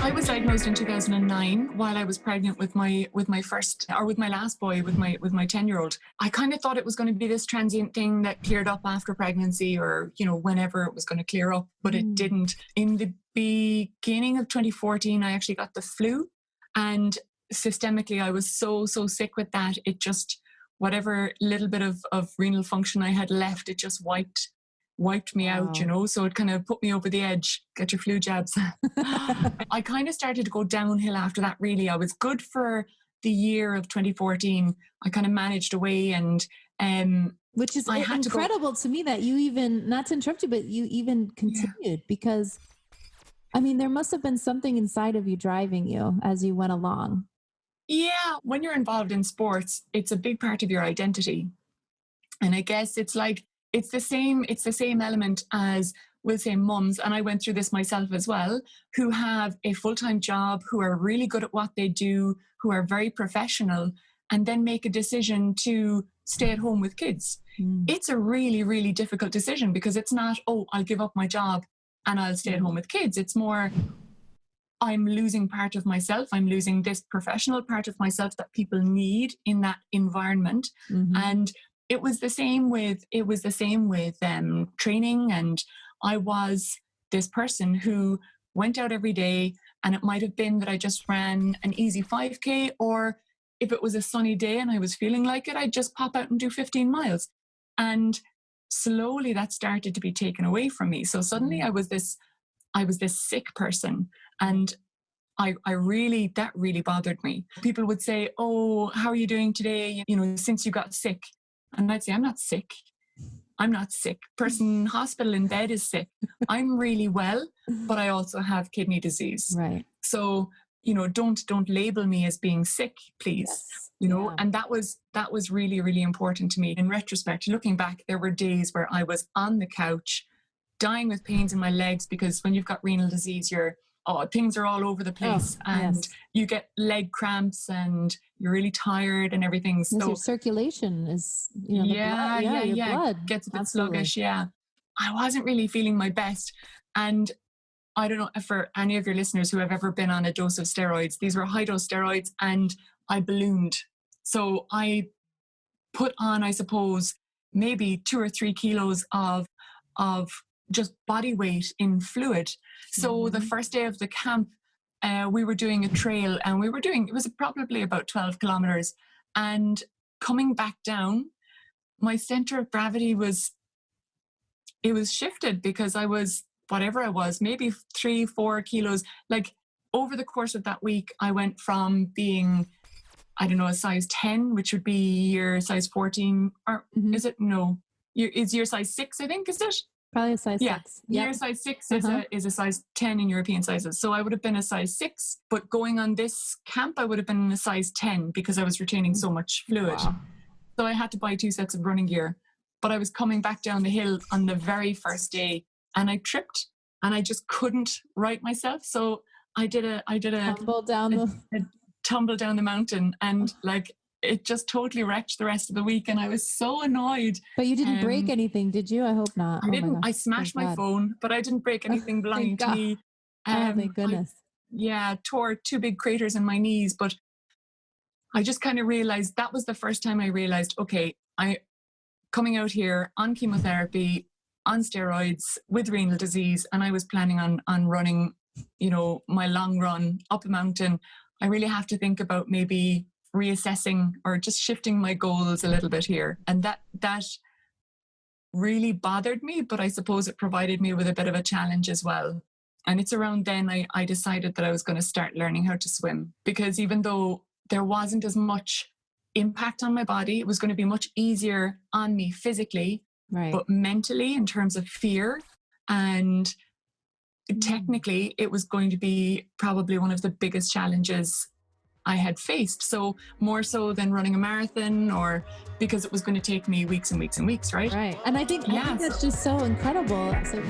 I was diagnosed in 2009 while I was pregnant with my last boy, with my 10-year-old. I kind of thought it was going to be this transient thing that cleared up after pregnancy, or, you know, whenever it was going to clear up, but it didn't. In the beginning of 2014, I actually got the flu, and systemically I was so sick with that. It just, whatever little bit of renal function I had left, it just wiped me out, you know, so it kind of put me over the edge. Get your flu jabs. I kind of started to go downhill after that, really. I was good for the year of 2014. I kind of managed away, and which is incredible to me that you even, not to interrupt you, but you even continued, because I mean, there must have been something inside of you driving you as you went along. Yeah, when you're involved in sports, it's a big part of your identity. And I guess it's like, it's the same element as, we'll say, mums, and I went through this myself as well, who have a full-time job, who are really good at what they do, who are very professional, and then make a decision to stay at home with kids. It's a really, really difficult decision, because it's not, oh, I'll give up my job and I'll stay at home with kids. It's more, I'm losing part of myself. I'm losing this professional part of myself that people need in that environment. And it was the same with training. And I was this person who went out every day, and it might have been that I just ran an easy 5K, or if it was a sunny day and I was feeling like it, I'd just pop out and do 15 miles. And slowly that started to be taken away from me. So suddenly I was this sick person, and that really bothered me. People would say, oh, how are you doing today? You know, since you got sick. And I'd say, I'm not sick. I'm not sick. Person hospital in bed is sick. I'm really well, but I also have kidney disease. Right. So, you know, don't label me as being sick, please. Yes. You know, and that was really, really important to me. In retrospect, looking back, there were days where I was on the couch, dying with pains in my legs, because when you've got renal disease, things are all over the place, and you get leg cramps, and you're really tired and everything. So your circulation is, you know, your blood gets a bit sluggish. Yeah. I wasn't really feeling my best. And I don't know, for any of your listeners who have ever been on a dose of steroids, these were high dose steroids, and I ballooned. So I put on, I suppose, maybe 2 or 3 kilos of just body weight in fluid. So the first day of the camp, we were doing a trail, and it was probably about 12 kilometers. And coming back down, my center of gravity was shifted, because I was, whatever I was, maybe 3-4 kilos. Like, over the course of that week, I went from being, I don't know, a size 10, which would be your size 14, or is it? No, is your size 6, I think, is it? Probably a size 6. Yeah, your size 6 is a size 10 in European sizes. So I would have been a size 6, but going on this camp, I would have been a size 10, because I was retaining so much fluid. Wow. So I had to buy 2 sets of running gear. But I was coming back down the hill on the very first day, and I tripped, and I just couldn't right myself. So I did a tumble down the mountain, and like, it just totally wrecked the rest of the week, and I was so annoyed. But you didn't break anything, did you? I hope not. I didn't. I smashed my phone, but I didn't break anything belonging to me. Oh, thank goodness. Tore 2 big craters in my knees, but I just kind of realized, that was the first time I realized, okay, coming out here on chemotherapy, on steroids, with renal disease, and I was planning on running, you know, my long run up a mountain. I really have to think about maybe reassessing or just shifting my goals a little bit here. And that really bothered me, but I suppose it provided me with a bit of a challenge as well. And it's around then I decided that I was going to start learning how to swim, because even though there wasn't as much impact on my body, it was going to be much easier on me physically, but mentally, in terms of fear, and technically, it was going to be probably one of the biggest challenges I had faced. So more so than running a marathon, or because it was going to take me weeks and weeks and weeks, right? Right. And I think that's just so incredible. So